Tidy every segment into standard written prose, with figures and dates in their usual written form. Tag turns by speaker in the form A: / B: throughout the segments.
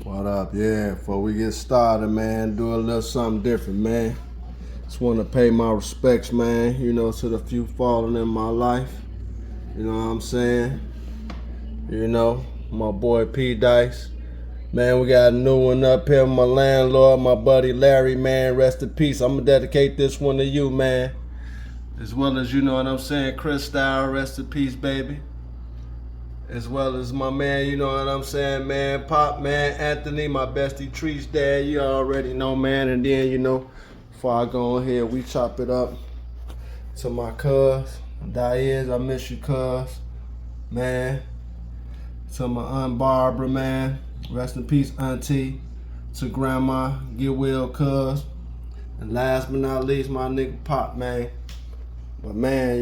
A: What up? Yeah, before we get started, man, do a little something different, man. Just want to pay my respects, man, to the few fallen in my life. You know what I'm saying? My boy P Dice. Man, we got a new one up here. My landlord, my buddy Larry, man, rest in peace. I'm going to dedicate this one to you, man. As well as, Chris Style, rest in peace, baby. As well as my man, man, Pop, man, Anthony, my bestie Tree's dad, you already know, man. And then, before I go on here, we chop it up to my cuz, Diaz, I miss you, cuz, man. To my Aunt Barbara, man, rest in peace, Auntie. To Grandma, get well, cuz. And last but not least, my nigga Pop, man. But man,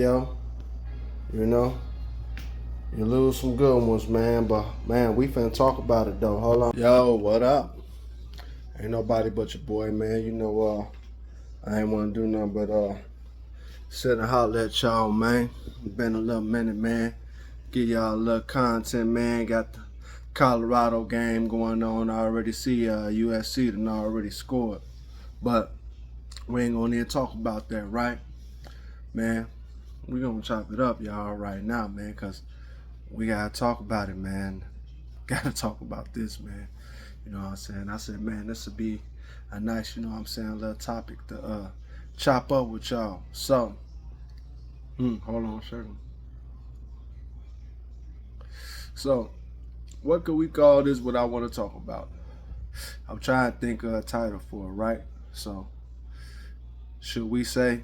A: you lose some good ones, man, but man, we finna talk about it though. Hold on. Yo, what up? Ain't nobody but your boy, man. I ain't wanna do nothing but sit and holler at y'all, man. Been a little minute, man. Give y'all a little content, man. Got the Colorado game going on. I already see USC done already scored. But we ain't gonna even talk about that, right? Man, we gonna chop it up, y'all, right now, man, cause we gotta talk about it, man. Gotta talk about this, man. You know what I'm saying? I said, man, this would be a nice, little topic to chop up with y'all. So, hold on a second. So, what could we call this? What I want to talk about? I'm trying to think of a title for it, right? So, should we say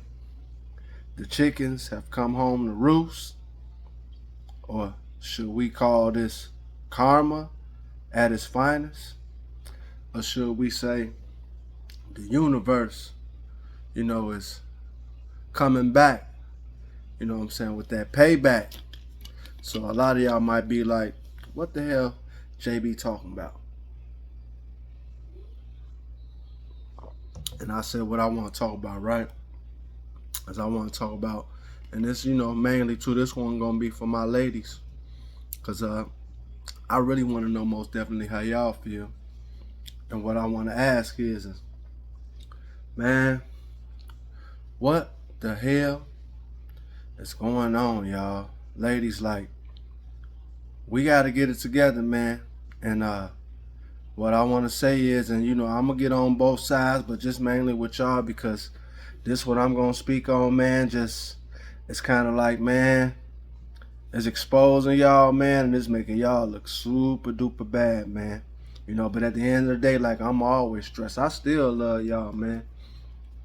A: the chickens have come home to roost? Or should we call this karma at its finest? Or should we say the universe, is coming back, with that payback? So a lot of y'all might be like, what the hell JB talking about? And I said what I want to talk about, right? As I want to talk about, and this, mainly too, this one gonna be for my ladies. Cause I really want to know most definitely how y'all feel. And what I want to ask is, man, what the hell is going on, y'all? Ladies, like, we got to get it together, man. And what I want to say is, and I'm going to get on both sides, but just mainly with y'all, because this what I'm going to speak on, man, just, it's kind of like, man, it's exposing y'all, man, and it's making y'all look super duper bad, man. But at the end of the day, like, I'm always stressed. I still love y'all, man.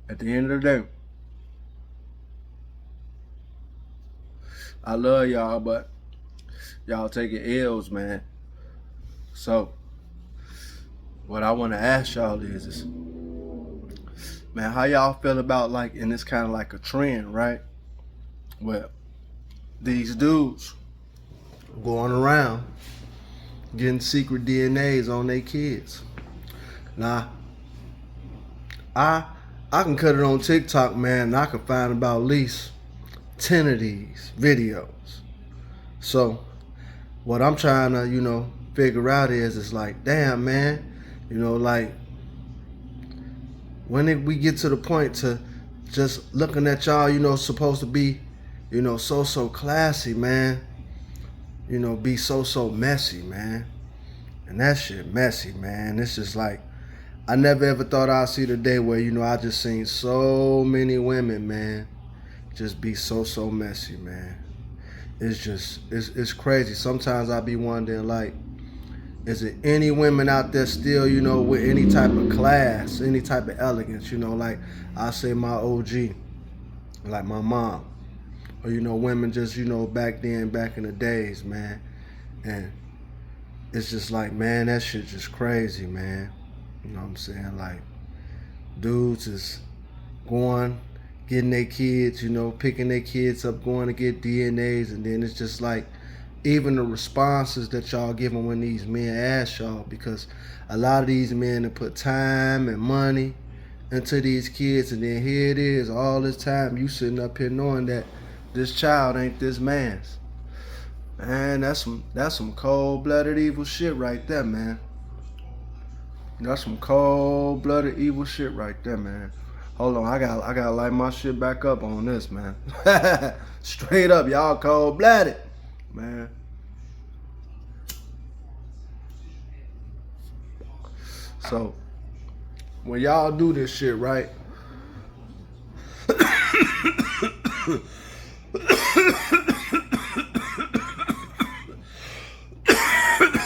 A: At the end of the day, I love y'all, but y'all taking L's, man. So, what I want to ask y'all is, man, how y'all feel about, like, and it's kind of like a trend, right? Well, these dudes going around getting secret DNAs on their kids. Now, I can cut it on TikTok, man, and I can find about at least 10 of these videos. So, what I'm trying to, figure out is like, damn, man, like, when did we get to the point to just looking at y'all, supposed to be, so classy, man, be so messy, man. And that shit messy, man. It's just like, I never ever thought I'd see the day where, I just seen so many women, man, just be so messy, man. It's just, it's crazy. Sometimes I be wondering, like, is it any women out there still, with any type of class, any type of elegance, like I say my OG, like my mom, or, women just, back then, back in the days, man. And it's just like, man, that shit just crazy, man. You know what I'm saying? Like, dudes is going, getting their kids, picking their kids up, going to get DNAs, and then it's just like, even the responses that y'all giving when these men ask y'all, because a lot of these men have put time and money into these kids, and then here it is, all this time you sitting up here knowing that this child ain't this man's. Man, that's some cold-blooded evil shit right there, man. That's some cold-blooded evil shit right there, man. Hold on, I gotta light my shit back up on this, man. Straight up, y'all cold-blooded, man. So when y'all do this shit, right?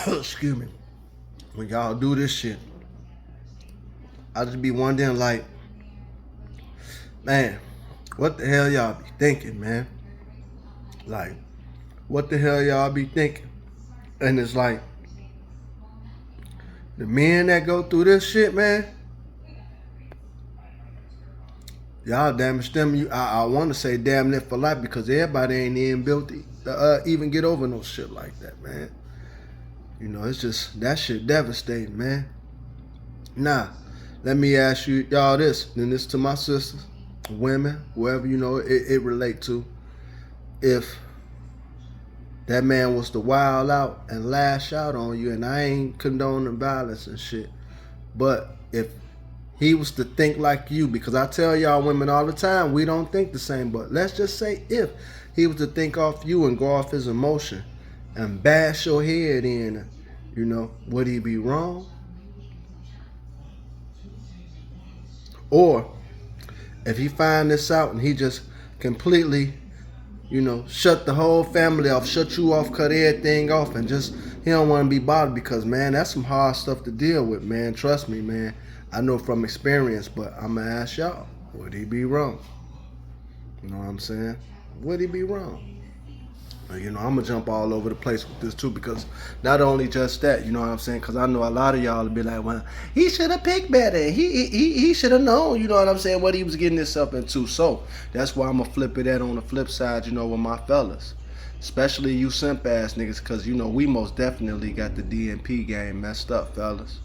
A: Excuse me. When y'all do this shit, I just be wondering, like, man, what the hell y'all be thinking, man? Like, what the hell y'all be thinking? And it's like, the men that go through this shit, man, y'all damage them. I want to say damn it for life, because everybody ain't even built to even get over no shit like that, man. You know, it's just, that shit devastating, man. Now, let me ask you y'all this, and this to my sisters, women, whoever you know it relate to. If that man was to wild out and lash out on you, and I ain't condoning violence and shit, but if he was to think like you, because I tell y'all women all the time, we don't think the same, but let's just say if he was to think off you and go off his emotion and bash your head in, you know, would he be wrong? Or if he find this out and he just completely, you know, shut the whole family off, shut you off, cut everything off, and just, he don't want to be bothered, because, man, that's some hard stuff to deal with, man. Trust me, man. I know from experience, but I'm going to ask y'all, would he be wrong? You know what I'm saying? Would he be wrong? You know, I'm going to jump all over the place with this, too, because not only just that, you know what I'm saying, because I know a lot of y'all will be like, well, he should have picked better. He should have known, you know what I'm saying, what he was getting himself into. So that's why I'm going to flip it at on the flip side, you know, with my fellas. Especially you simp ass niggas, because, you know, we most definitely got the DNP game messed up, fellas.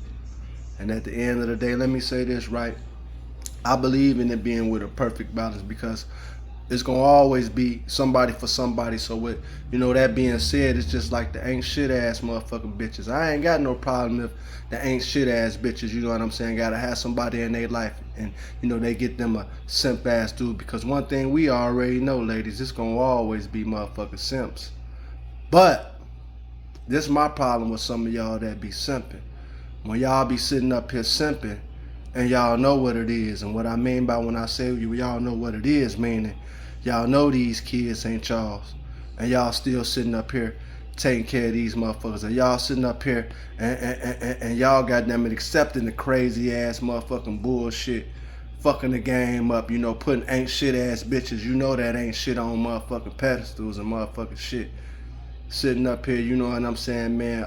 A: And at the end of the day, let me say this, right? I believe in it being with a perfect balance, because it's gonna always be somebody for somebody. So with, you know, that being said, it's just like the ain't shit ass motherfucking bitches. I ain't got no problem if the ain't shit ass bitches, you know what I'm saying, gotta have somebody in their life, and, you know, they get them a simp ass dude. Because one thing we already know, ladies, it's gonna always be motherfucking simps. But this is my problem with some of y'all that be simping. When y'all be sitting up here simping, and y'all know what it is, and what I mean by when I say y'all know what it is, meaning y'all know these kids ain't y'all's, and y'all still sitting up here taking care of these motherfuckers, and y'all sitting up here and y'all goddamn it accepting the crazy ass motherfucking bullshit, fucking the game up, you know, putting ain't shit ass bitches, you know that ain't shit on motherfucking pedestals and motherfucking shit, sitting up here, you know what I'm saying, man,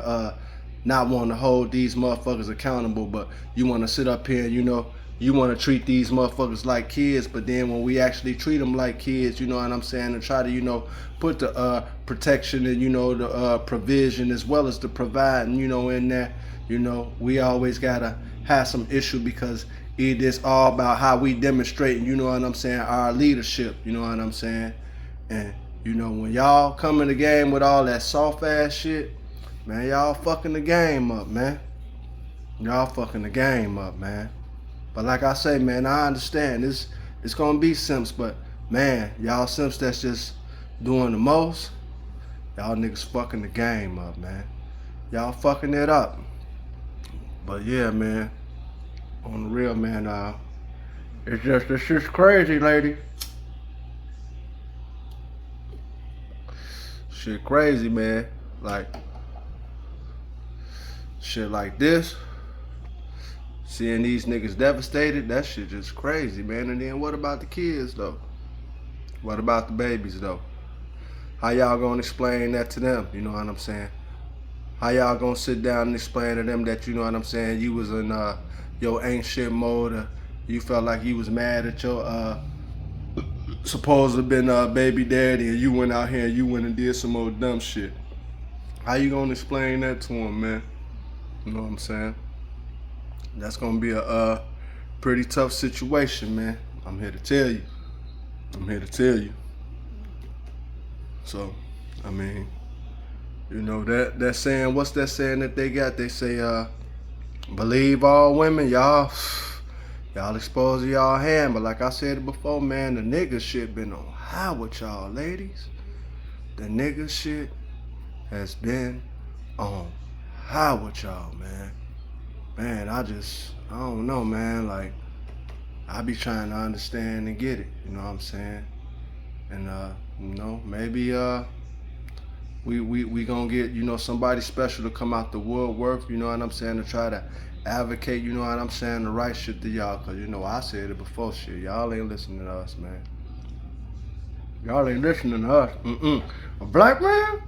A: not wanting to hold these motherfuckers accountable, but you want to sit up here and, you know, you want to treat these motherfuckers like kids, but then when we actually treat them like kids, you know what I'm saying, and try to, you know, put the protection and, you know, the provision as well as the providing, you know, in there, you know, we always got to have some issue, because it is all about how we demonstrate, you know what I'm saying, our leadership, you know what I'm saying. And, you know, when y'all come in the game with all that soft ass shit, man, y'all fucking the game up, man. Y'all fucking the game up, man. But like I say, man, I understand it's gonna be simps, but man, y'all simps that's just doing the most, y'all niggas fucking the game up, man. Y'all fucking it up. But yeah, man, on the real, man, it's just crazy, lady. Shit crazy, man. Like, shit like this, seeing these niggas devastated, that shit just crazy, man. And then what about the kids, though? What about the babies, though? How y'all gonna explain that to them, you know what I'm saying? How y'all gonna sit down and explain to them that, you know what I'm saying, you was in your ain't shit mode, or you felt like you was mad at your supposed to been baby daddy, and you went out here and you went and did some old dumb shit? How you gonna explain that to them, man? You know what I'm saying? That's gonna be a pretty tough situation, man. I'm here to tell you. I'm here to tell you. So, I mean, you know, that saying, what's that saying that they got? They say, believe all women, y'all expose y'all hand. But like I said before, man, the nigga shit been on high with y'all ladies. The nigga shit has been on high with y'all, man. Man, I don't know, man. Like, I be trying to understand and get it, you know what I'm saying? And maybe we gonna get, somebody special to come out the woodwork, you know what I'm saying, to try to advocate, you know what I'm saying, the right shit to y'all. Cause I said it before, shit. Y'all ain't listening to us, man. Y'all ain't listening to us. A black man?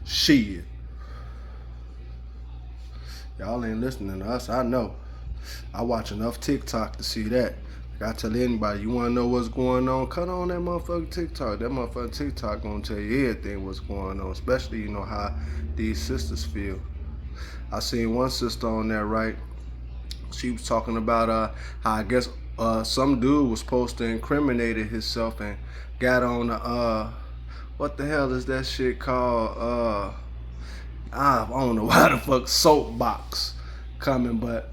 A: Shit. Y'all ain't listening to us, I know. I watch enough TikTok to see that. Like I tell anybody, you wanna know what's going on, cut on that motherfucking TikTok. That motherfucking TikTok gonna tell you everything what's going on, especially, how these sisters feel. I seen one sister on there, right? She was talking about how I guess some dude was supposed to incriminate himself and got on what the hell is that shit called? I don't know why the fuck soapbox coming, but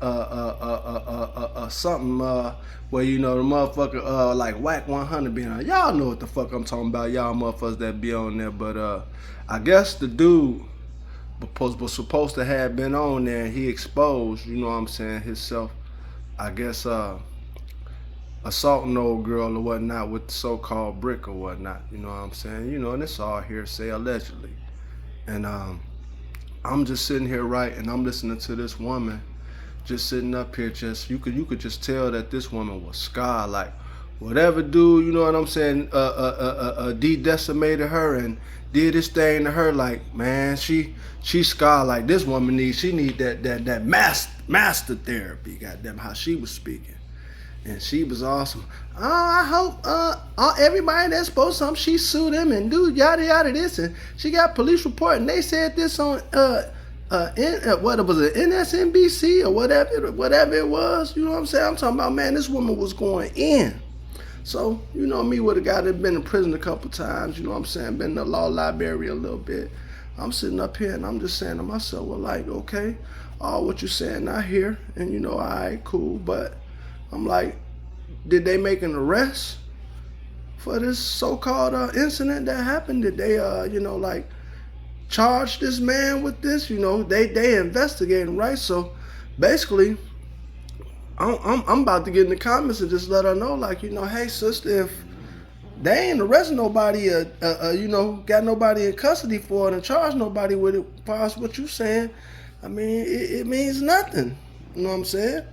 A: something where the motherfucker like Whack 100 being on. Y'all know what the fuck I'm talking about, y'all motherfuckers that be on there. But I guess the dude was supposed to have been on there, and he exposed, you know what I'm saying, himself, I guess assaulting old girl or whatnot with the so-called brick or whatnot, you know what I'm saying, and it's all hearsay allegedly. And I'm just sitting here, right, and I'm listening to this woman just sitting up here, you could just tell that this woman was scarred. Like, whatever dude, you know what I'm saying, decimated her and did this thing to her, like, man, she scarred. Like, this woman need that master therapy, goddamn, how she was speaking. And she was awesome. Oh, I hope everybody that's supposed to, she sued him and do yada yada this, and she got police report and they said this on what was it, NSNBC or whatever it was. You know what I'm saying? I'm talking about, man, this woman was going in. So, me with a guy that been in prison a couple times, you know what I'm saying, been in the law library a little bit. I'm sitting up here and I'm just saying to myself, well, like, okay, all what you're saying I hear, and all right, cool, but I'm like, did they make an arrest for this so-called incident that happened? Did they, charge this man with this? They investigating, right? So basically, I'm about to get in the comments and just let her know, like, hey, sister, if they ain't arresting nobody, got nobody in custody for it and charge nobody with it, as far as what you saying, I mean, it means nothing. You know what I'm saying?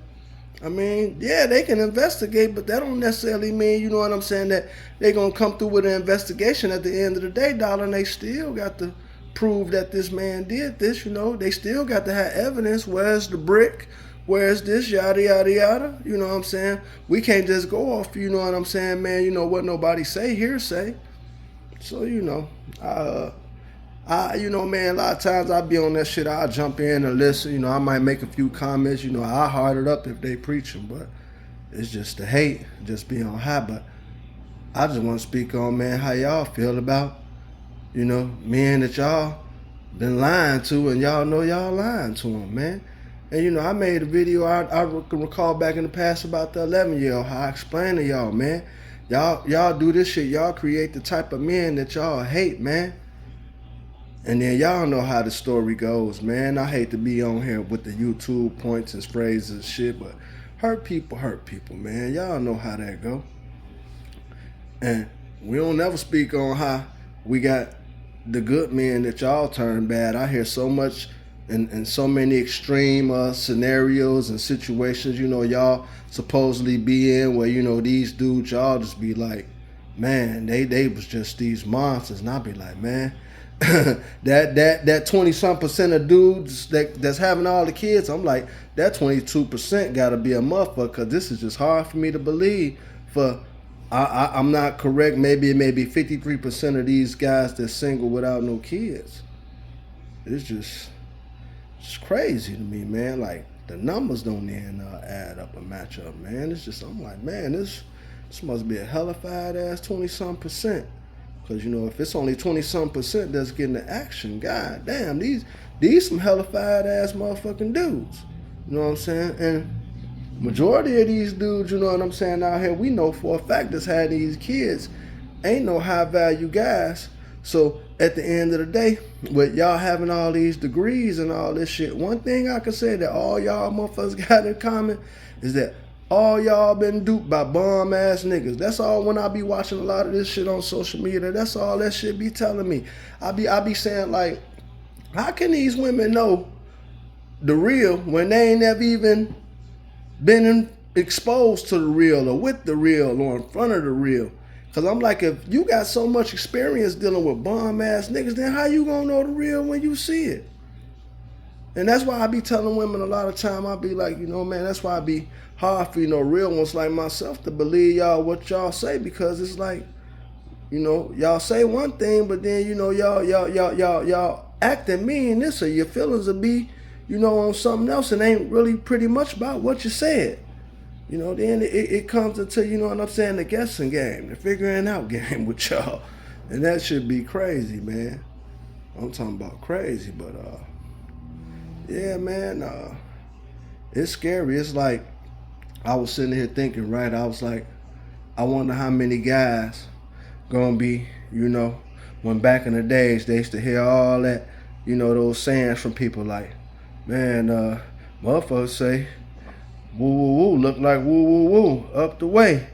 A: I mean, yeah, they can investigate, but that don't necessarily mean, you know what I'm saying, that they gonna come through with an investigation at the end of the day, darling. They still got to prove that this man did this, They still got to have evidence. Where's the brick? Where's this? Yada, yada, yada. You know what I'm saying? We can't just go off, you know what I'm saying, man, what nobody say, hearsay. So, man, a lot of times I be on that shit, I'll jump in and listen, I might make a few comments, I'll heart it up if they preaching, but it's just the hate, just be on high. But I just want to speak on, man, how y'all feel about, men that y'all been lying to, and y'all know y'all lying to them, man. And, I made a video, I can recall back in the past about the 11-year-old, how I explained to y'all, man, y'all do this shit, y'all create the type of men that y'all hate, man. And then y'all know how the story goes, man. I hate to be on here with the YouTube points and phrases and shit, but hurt people, man. Y'all know how that go. And we don't never speak on how we got the good men that y'all turn bad. I hear so much in so many extreme scenarios and situations, y'all supposedly be in where, these dudes, y'all just be like, man, they was just these monsters. And I be like, man, that 20-some% of dudes that's having all the kids, I'm like, that 22% gotta be a motherfucker, cause this is just hard for me to believe. I'm not correct, maybe 53% of these guys that's single without no kids. It's crazy to me, man. Like, the numbers don't even add up and match up, man. I'm like, man, this must be a hellified ass 20-some%. Because, if it's only 20-some% that's getting the action, god damn, these these some hellified ass motherfucking dudes. You know what I'm saying? And majority of these dudes, you know what I'm saying, out here, we know for a fact that's had these kids ain't no high value guys. So at the end of the day, with y'all having all these degrees and all this shit, one thing I can say that all y'all motherfuckers got in common is that all y'all been duped by bum ass niggas. That's all. When I be watching a lot of this shit on social media, that's all that shit be telling me. I be saying, like, how can these women know the real when they ain't never even been exposed to the real or with the real or in front of the real? Because I'm like, if you got so much experience dealing with bum ass niggas, then how you gonna know the real when you see it? And that's why I be telling women a lot of time, I be like, you know, man, that's why I be hard for, you know, real ones like myself to believe y'all what y'all say, because it's like, you know, y'all say one thing, but then, you know, y'all acting mean this, or your feelings will be, you know, on something else, and ain't really pretty much about what you said. You know, then it comes into, you know what I'm saying, the guessing game, the figuring out game with y'all. And that should be crazy, man. I'm talking about crazy, but yeah, man, it's scary. It's like, I was sitting here thinking, right, I was like, I wonder how many guys gonna be, you know, when back in the days they used to hear all that, you know, those sayings from people like, man, motherfuckers say, woo woo woo, look like woo woo woo, up the way.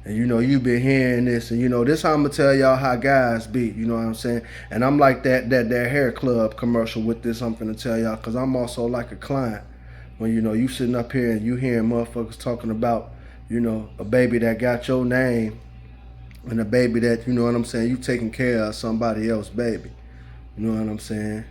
A: And you know, you been hearing this, and you know, this how I'm gonna tell y'all how guys be, you know what I'm saying? And I'm like that hair club commercial with this, I'm finna tell y'all, cause I'm also like a client. When, you know, you sitting up here and you hearing motherfuckers talking about, you know, a baby that got your name, and a baby that, you know what I'm saying, you taking care of somebody else's baby. You know what I'm saying?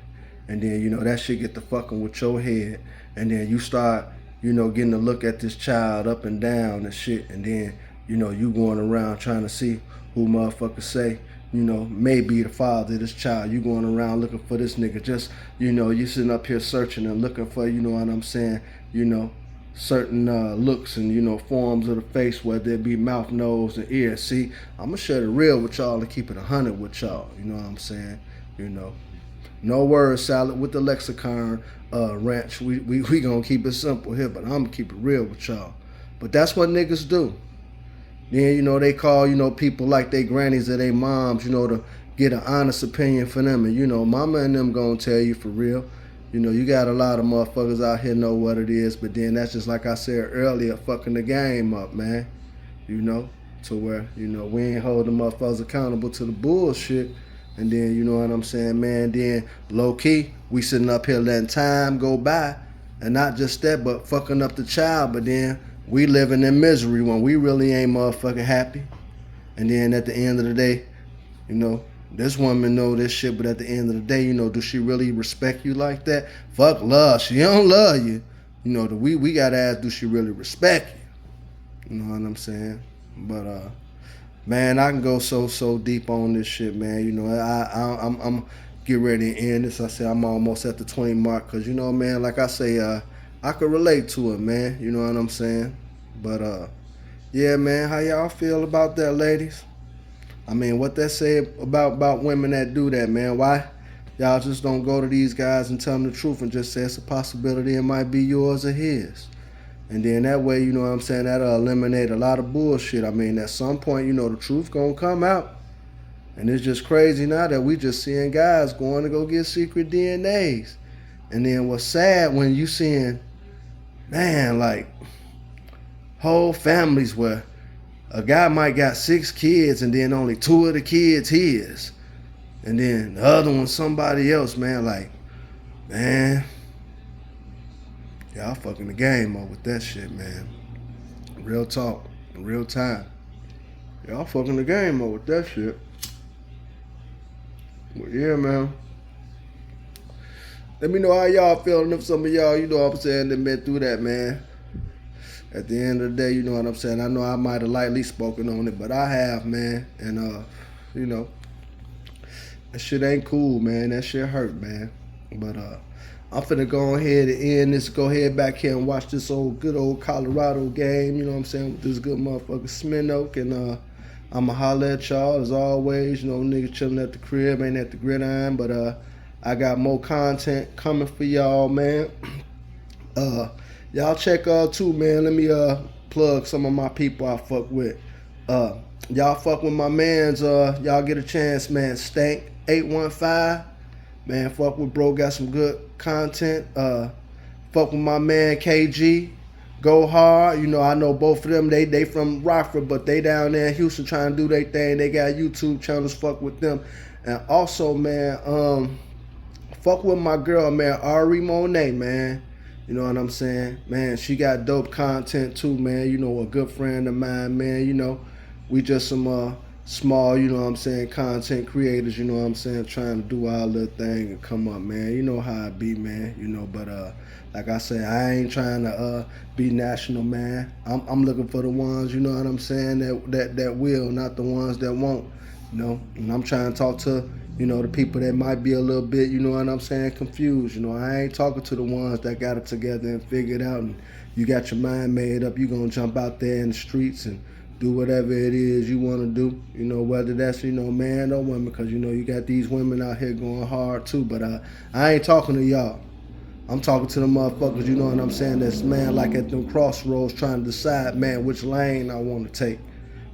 A: And then, you know, that shit get to fucking with your head. And then you start, you know, getting to look at this child up and down and shit. And then, you know, you going around trying to see who motherfuckers say, you know, may be the father of this child. You going around looking for this nigga. Just, you know, you sitting up here searching and looking for, you know what I'm saying, you know, certain looks and, you know, forms of the face, whether it be mouth, nose, and ear. See, I'm gonna share the real with y'all and keep it 100 with y'all. You know what I'm saying? You know, no word salad with the lexicon ranch. We gonna keep it simple here, but I'm gonna keep it real with y'all. But that's what niggas do. Then, you know, they call, you know, people like they grannies or they moms, you know, to get an honest opinion for them. And, you know, mama and them gonna tell you for real. You know, you got a lot of motherfuckers out here know what it is, but then that's just like I said earlier, fucking the game up, man. You know, to where, you know, we ain't holding motherfuckers accountable to the bullshit. And then, you know what I'm saying, man, then low key, we sitting up here letting time go by. And not just that, but fucking up the child. But then we living in misery when we really ain't motherfucking happy. And then at the end of the day, you know, this woman know this shit, but at the end of the day, you know, do she really respect you like that? Fuck love. She don't love you. You know, we gotta ask, do she really respect you? You know what I'm saying? But man, I can go so deep on this shit, man. You know, I'm get ready to end this. I say I'm almost at the 20 mark, cause you know, man, like I say, I could relate to it, man. You know what I'm saying? But yeah, man, how y'all feel about that, ladies? I mean, what that say about women that do that, man? Why y'all just don't go to these guys and tell them the truth and just say it's a possibility it might be yours or his? And then that way, you know what I'm saying, that'll eliminate a lot of bullshit. I mean, at some point, you know, the truth gonna come out. And it's just crazy now that we just seeing guys going to go get secret DNAs. And then what's sad when you seeing, man, like whole families where a guy might got 6 kids and then only 2 of the kids his. And then the other one somebody else, man, like, man, y'all fucking the game up with that shit, man. Real talk, real time. Y'all fucking the game up with that shit. Well, yeah, man. Let me know how y'all feeling. If some of y'all, you know what I'm saying, that been through that, man. At the end of the day, you know what I'm saying, I know I might have lightly spoken on it, but I have, man. And, you know, that shit ain't cool, man. That shit hurt, man. But I'm finna go ahead and end this. Go ahead back here and watch this good old Colorado game, you know what I'm saying, with this good motherfucker Sminoke. And I'ma holler at y'all as always. You know, niggas chilling at the crib, ain't at the gridiron. But I got more content coming for y'all, man. Y'all check out too, man. Let me plug some of my people I fuck with. Uh, y'all fuck with my man's. Y'all get a chance, man. Stank 815. Man, fuck with bro. Got some good content. Fuck with my man KG. Go hard. You know, I know both of them. They from Rockford, but they down there in Houston trying to do their thing. They got YouTube channels. Fuck with them. And also, man, fuck with my girl, man, Ari Monet, man. You know what I'm saying? Man, she got dope content too, man. You know, a good friend of mine, man. You know, we just some small, you know what I'm saying, content creators, you know what I'm saying, trying to do our little thing and come up, man. You know how it be, man. You know, but like I say, I ain't trying to be national, man. I'm looking for the ones, you know what I'm saying, that will, not the ones that won't. You know, and I'm trying to talk to, you know, the people that might be a little bit, you know what I'm saying, confused. You know, I ain't talking to the ones that got it together and figured out and you got your mind made up. You gonna jump out there in the streets and do whatever it is you want to do, you know, whether that's, you know, man or woman, because, you know, you got these women out here going hard too. But I ain't talking to y'all. I'm talking to the motherfuckers, you know what I'm saying, that's, man, like at them crossroads trying to decide, man, which lane I want to take.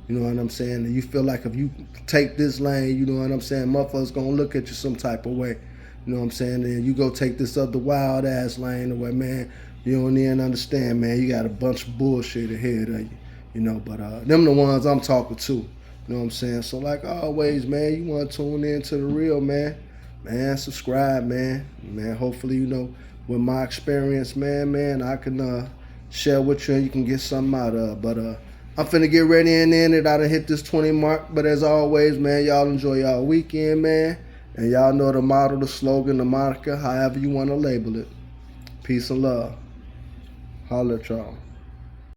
A: You know what I'm saying? And you feel like if you take this lane, you know what I'm saying, motherfuckers gonna look at you some type of way. You know what I'm saying? And you go take this other wild ass lane away, man, you don't even understand, man. You got a bunch of bullshit ahead of you. You know, but them the ones I'm talking to. You know what I'm saying? So like always, man, you want to tune in to the real, man. Man, subscribe, man. Man, hopefully, you know, with my experience, man, I can share with you and you can get something out of. But I'm finna get ready and in it. I done hit this 20 mark. But as always, man, y'all enjoy y'all weekend, man. And y'all know the motto, the slogan, the moniker, however you want to label it. Peace and love. Holla at y'all.